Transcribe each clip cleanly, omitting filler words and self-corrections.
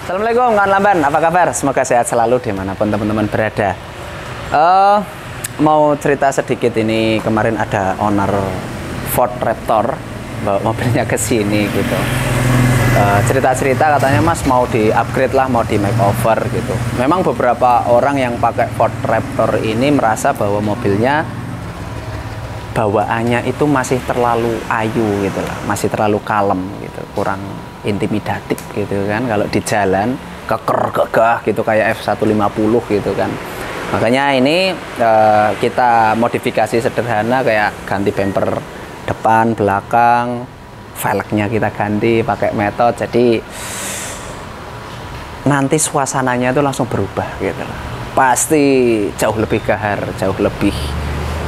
Assalamualaikum kawan Lamban, apa kabar? Semoga sehat selalu dimanapun teman-teman berada. Mau cerita sedikit ini, kemarin ada owner Ford Raptor bawa mobilnya ke sini gitu. Cerita-cerita katanya Mas mau di-upgrade lah, mau di-makeover gitu. Memang beberapa orang yang pakai Ford Raptor ini merasa bahwa mobilnya bawaannya itu masih terlalu ayu gitu lah, masih terlalu kalem gitu, kurang intimidatif gitu kan kalau di jalan, keker gagah gitu kayak F150 gitu kan. Makanya ini kita modifikasi sederhana, kayak ganti bumper depan, belakang, velgnya kita ganti pakai metode, jadi nanti suasananya itu langsung berubah gitu lah. Pasti jauh lebih gahar, jauh lebih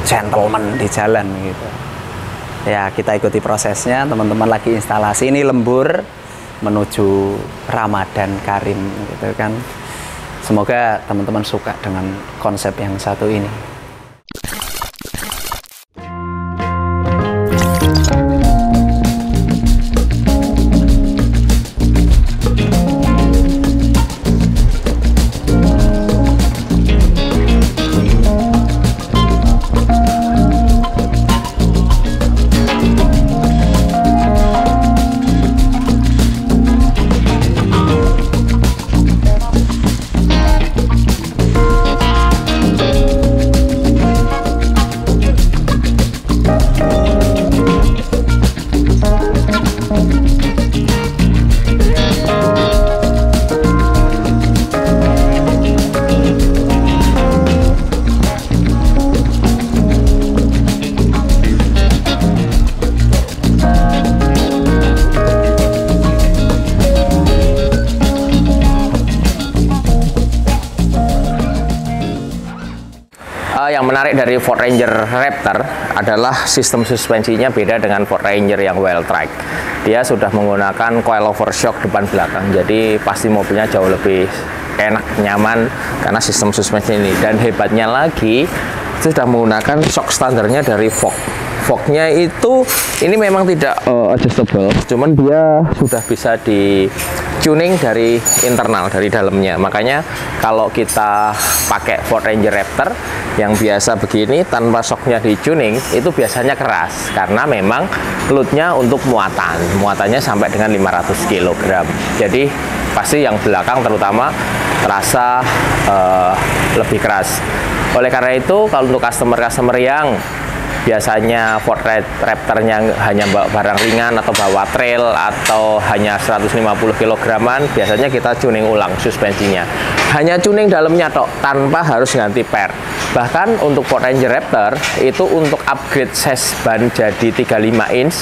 gentleman di jalan gitu. Ya, kita ikuti prosesnya, teman-teman lagi instalasi ini lembur menuju Ramadan Karim gitu kan. Semoga teman-teman suka dengan konsep yang satu ini. Yang menarik dari Ford Ranger Raptor adalah sistem suspensinya beda dengan Ford Ranger yang Welltrack. Dia sudah menggunakan coilover shock depan belakang, jadi pasti mobilnya jauh lebih enak, nyaman karena sistem suspensi ini. Dan hebatnya lagi, sudah menggunakan shock standarnya dari Ford. Fognya itu ini memang tidak adjustable, cuman dia sudah bisa di tuning dari internal, dari dalamnya. Makanya kalau kita pakai Ford Ranger Raptor yang biasa begini tanpa shocknya di tuning, itu biasanya keras karena memang loadnya untuk muatannya sampai dengan 500 kg. Jadi pasti yang belakang terutama terasa lebih keras. Oleh karena itu, kalau untuk customer-customer yang biasanya Ford Raptor-nya hanya bawa barang ringan atau bawa trail atau hanya 150 kg, biasanya kita tuning ulang suspensinya. Hanya tuning dalamnya tok, tanpa harus ganti per. Bahkan untuk Ford Ranger Raptor, itu untuk upgrade size ban jadi 35 inch,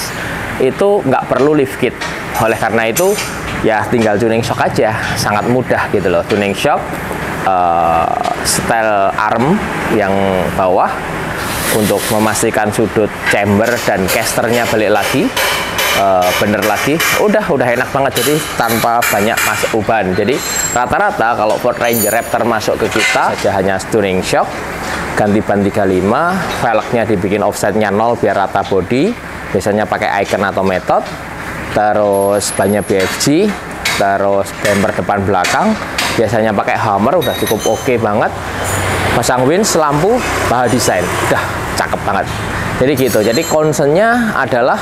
itu nggak perlu lift kit. Oleh karena itu, ya tinggal tuning shock aja, sangat mudah gitu loh. Tuning shock, style arm yang bawah, untuk memastikan sudut chamber dan casternya balik lagi, bener lagi, udah enak banget. Jadi tanpa banyak masuk uban. Jadi rata-rata kalau Ford Ranger Raptor masuk ke kita saja hanya tuning shock, ganti ban 35, velgnya dibikin offsetnya 0 biar rata body, biasanya pakai icon atau metode, terus bannya BFG, terus bumper depan belakang biasanya pakai Hammer, udah cukup oke banget. Pasang winch, lampu, bahan desain, udah cakep banget. Jadi gitu. Jadi concernnya adalah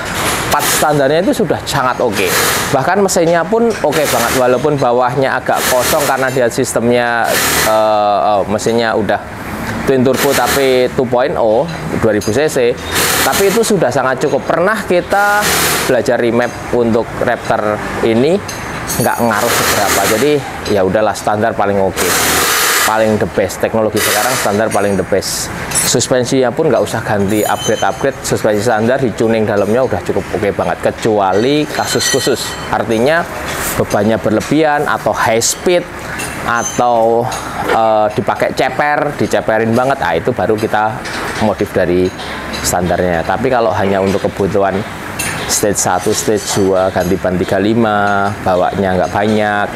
part standarnya itu sudah sangat oke. Bahkan mesinnya pun oke banget, walaupun bawahnya agak kosong karena dia sistemnya mesinnya udah twin turbo tapi 2.0 2000 cc. Tapi itu sudah sangat cukup. Pernah kita belajar remap untuk Raptor ini, nggak ngaruh seberapa. Jadi ya udahlah, standar paling oke. Paling the best, teknologi sekarang standar paling the best. Suspensinya pun nggak usah ganti upgrade, suspensi standar di tuning dalamnya udah cukup oke banget, kecuali kasus khusus, artinya bebannya berlebihan atau high speed atau dipakai diceperin banget, itu baru kita modif dari standarnya. Tapi kalau hanya untuk kebutuhan stage 1, stage 2, ganti ban 35, bawanya nggak banyak,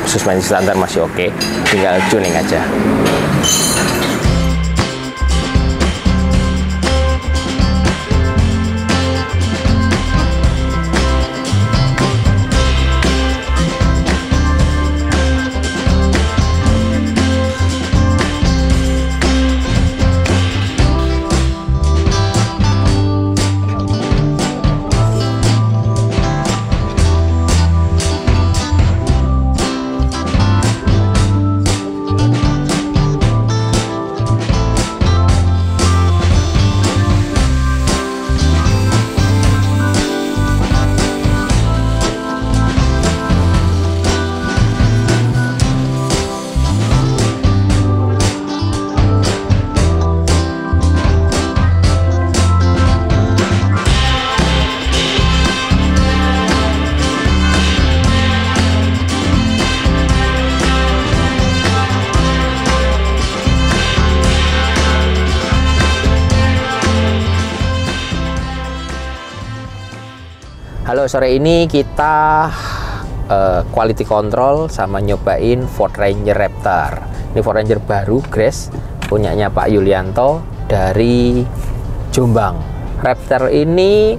suspensi standar masih oke, tinggal tuning aja. Halo, sore ini kita quality control sama nyobain Ford Ranger Raptor. Ini Ford Ranger baru, Grace, punyanya Pak Yulianto dari Jombang. Raptor ini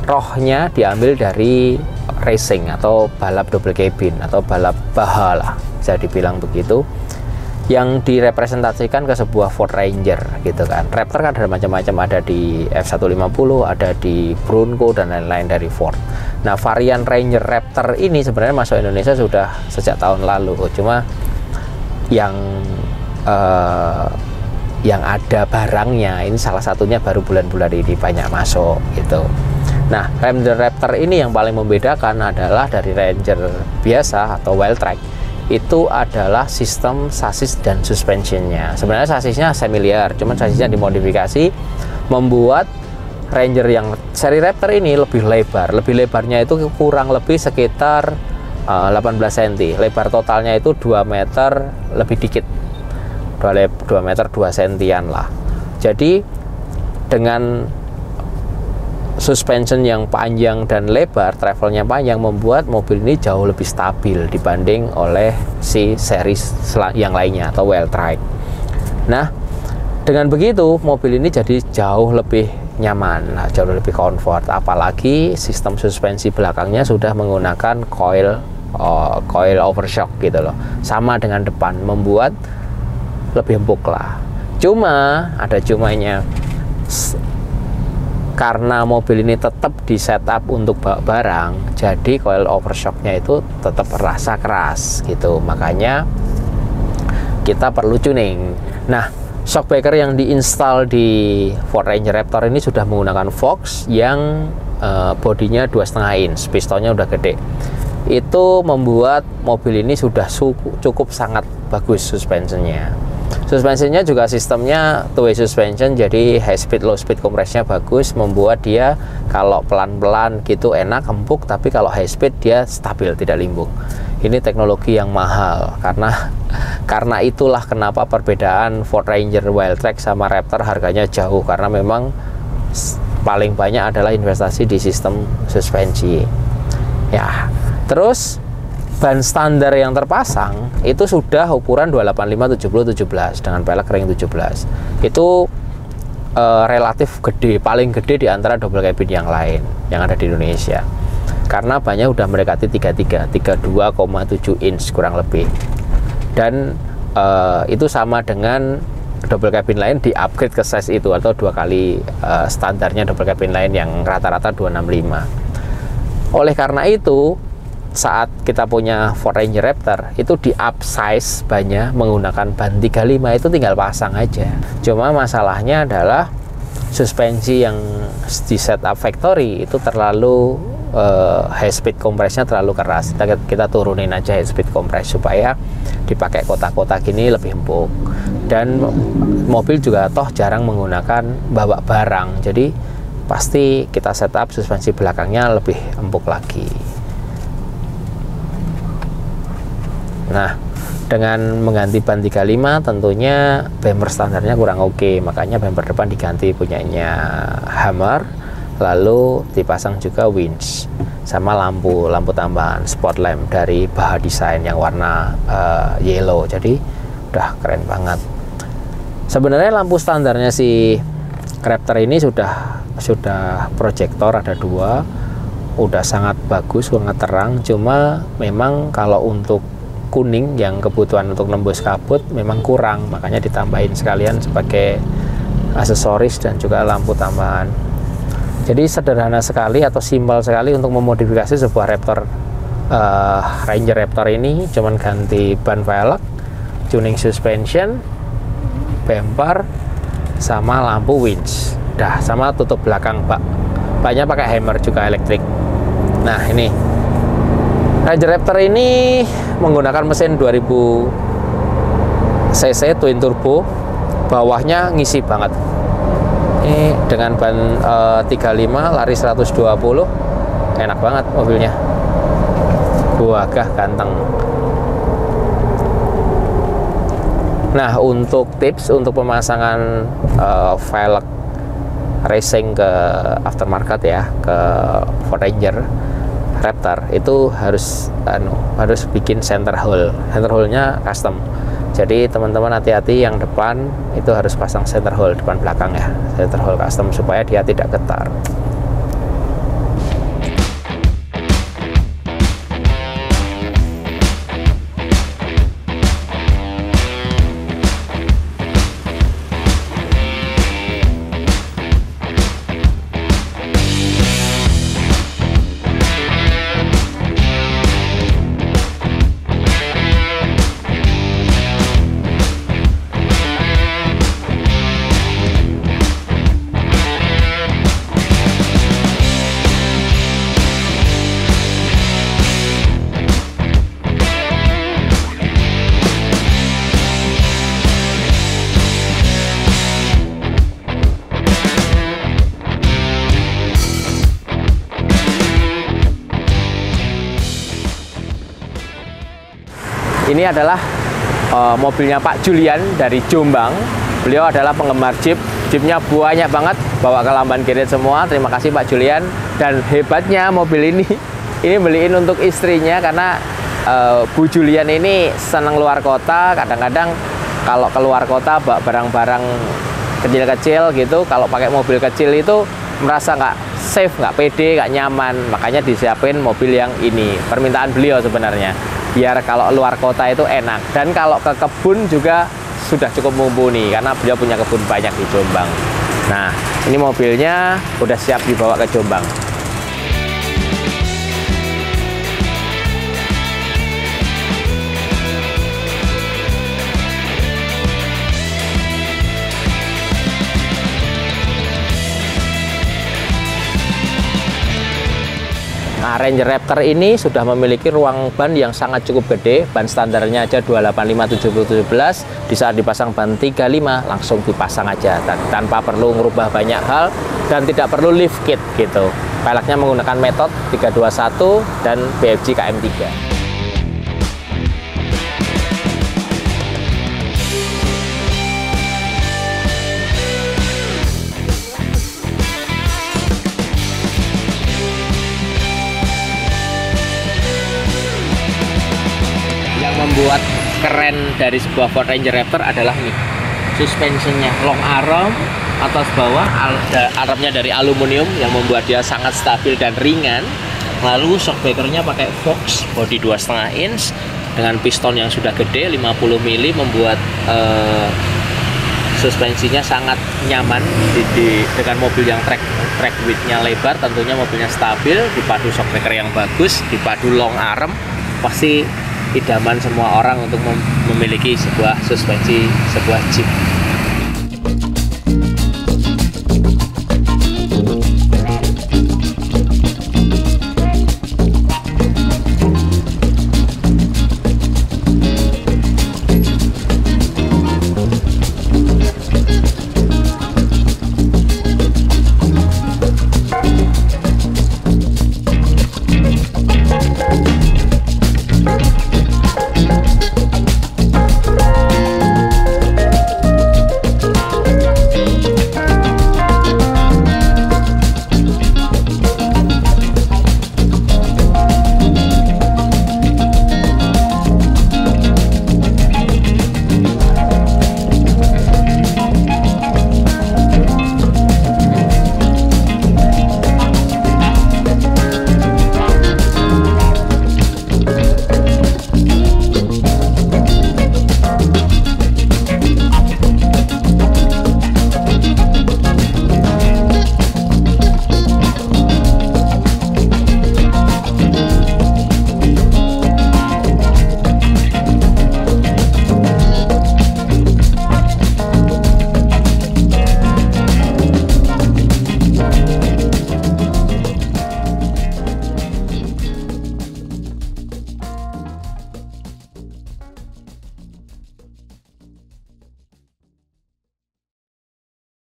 rohnya diambil dari racing atau balap double cabin atau balap baha lah, bisa dibilang begitu, yang direpresentasikan ke sebuah Ford Ranger gitu kan. Raptor kan ada macam-macam, ada di F150, ada di Bronco dan lain-lain dari Ford. Nah, varian Ranger Raptor ini sebenarnya masuk Indonesia sudah sejak tahun lalu, cuma yang ada barangnya ini salah satunya baru bulan-bulan ini banyak masuk gitu. Nah, Ranger Raptor ini yang paling membedakan adalah dari Ranger biasa atau wild track, itu adalah sistem sasis dan suspensionnya. Sebenarnya sasisnya semi liar, cuman sasisnya dimodifikasi membuat Ranger yang seri Raptor ini lebih lebar. Lebih lebarnya itu kurang lebih sekitar 18 cm. Lebar totalnya itu 2 meter lebih dikit, 2 meter 2 sentian lah. Jadi dengan suspension yang panjang dan lebar, travelnya panjang, membuat mobil ini jauh lebih stabil dibanding oleh si series yang lainnya atau wild track. Nah, dengan begitu mobil ini jadi jauh lebih nyaman, jauh lebih comfort. Apalagi sistem suspensi belakangnya sudah menggunakan coil overshock gitu loh, sama dengan depan, membuat lebih empuk lah. Cuma ada cumanya, karena mobil ini tetap di setup untuk bawa barang, jadi coil overshocknya itu tetap rasa keras gitu, makanya kita perlu tuning. Nah, shock breaker yang diinstal di Ford Ranger Raptor ini sudah menggunakan Fox yang bodinya 2,5 inch, pistonnya udah gede. Itu membuat mobil ini sudah cukup sangat bagus suspensinya. Suspensinya juga sistemnya two-way suspension, jadi high speed low speed kompresnya bagus, membuat dia kalau pelan-pelan gitu enak, empuk, tapi kalau high speed dia stabil, tidak limbung. Ini teknologi yang mahal, karena itulah kenapa perbedaan Ford Ranger Wild Track sama Raptor harganya jauh, karena memang paling banyak adalah investasi di sistem suspensi. Ya, terus ban standar yang terpasang itu sudah ukuran 285/70/17 dengan pelek ring 17. Itu relatif gede, paling gede di antara double cabin yang lain yang ada di Indonesia. Karena bannya udah mendekati 32,7 inch kurang lebih. Dan itu sama dengan double cabin lain di upgrade ke size itu, atau 2 kali standarnya double cabin lain yang rata-rata 265. Oleh karena itu, saat kita punya Ford Ranger Raptor itu di upsize bannya menggunakan ban 35, itu tinggal pasang aja. Cuma masalahnya adalah suspensi yang di setup factory itu terlalu high speed kompresnya terlalu keras. Kita turunin aja high speed kompres supaya dipakai kota-kota gini lebih empuk. Dan mobil juga toh jarang menggunakan bawa barang, jadi pasti kita setup suspensi belakangnya lebih empuk lagi. Nah, dengan mengganti ban 35 tentunya bumper standarnya kurang oke, makanya bumper depan diganti punyanya Hammer, lalu dipasang juga winch sama lampu tambahan spot lamp dari Baha Design yang warna yellow, jadi udah keren banget. Sebenarnya lampu standarnya si Raptor ini sudah proyektor, ada 2, udah sangat bagus, sangat terang. Cuma memang kalau untuk kuning yang kebutuhan untuk nembus kabut memang kurang, makanya ditambahin sekalian sebagai aksesoris dan juga lampu tambahan. Jadi sederhana sekali atau simpel sekali untuk memodifikasi sebuah Raptor Ranger Raptor ini, cuman ganti ban velg, tuning suspension, bumper, sama lampu winch, dah, sama tutup belakang bak. Baknya pakai Hammer juga elektrik. Nah, ini Ranger Raptor ini menggunakan mesin 2000 cc twin turbo, bawahnya ngisi banget. Ini dengan ban 35 lari 120, enak banget mobilnya, gagah, ganteng. Nah, untuk tips untuk pemasangan velg racing ke aftermarket ya, ke Ford Ranger, Raptor, itu harus bikin center hole. Center hole-nya custom. Jadi teman-teman hati-hati, yang depan itu harus pasang center hole, depan belakang ya, center hole custom supaya dia tidak getar. Ini adalah mobilnya Pak Julian dari Jombang. Beliau adalah penggemar Jeep. Jeepnya banyak banget, bawa ke Lamban Garage semua. Terima kasih Pak Julian. Dan hebatnya mobil ini beliin untuk istrinya karena Bu Julian ini senang luar kota. Kadang-kadang kalau keluar kota bawa barang-barang kecil-kecil gitu, kalau pakai mobil kecil itu merasa nggak safe, nggak pede, nggak nyaman. Makanya disiapin mobil yang ini. Permintaan beliau sebenarnya, biar kalau luar kota itu enak. Dan kalau ke kebun juga sudah cukup mumpuni karena beliau punya kebun banyak di Jombang. Nah, ini mobilnya udah siap dibawa ke Jombang. Nah, Ranger Raptor ini sudah memiliki ruang ban yang sangat cukup gede. Ban standarnya aja 285/70/17. Di saat dipasang ban 35 langsung dipasang aja tanpa perlu merubah banyak hal dan tidak perlu lift kit gitu. Peleknya menggunakan metode 321 dan BFG KM3. Membuat keren dari sebuah Ford Ranger Raptor adalah nih, suspensinya long arm, atas bawah armnya dari aluminium yang membuat dia sangat stabil dan ringan. Lalu shockbreakernya pakai Fox body 2,5 inch dengan piston yang sudah gede 50 mili, membuat suspensinya sangat nyaman dengan mobil yang track widthnya lebar. Tentunya mobilnya stabil, dipadu shockbreaker yang bagus, dipadu long arm, pasti idaman semua orang untuk memiliki sebuah suspensi sebuah Jeep.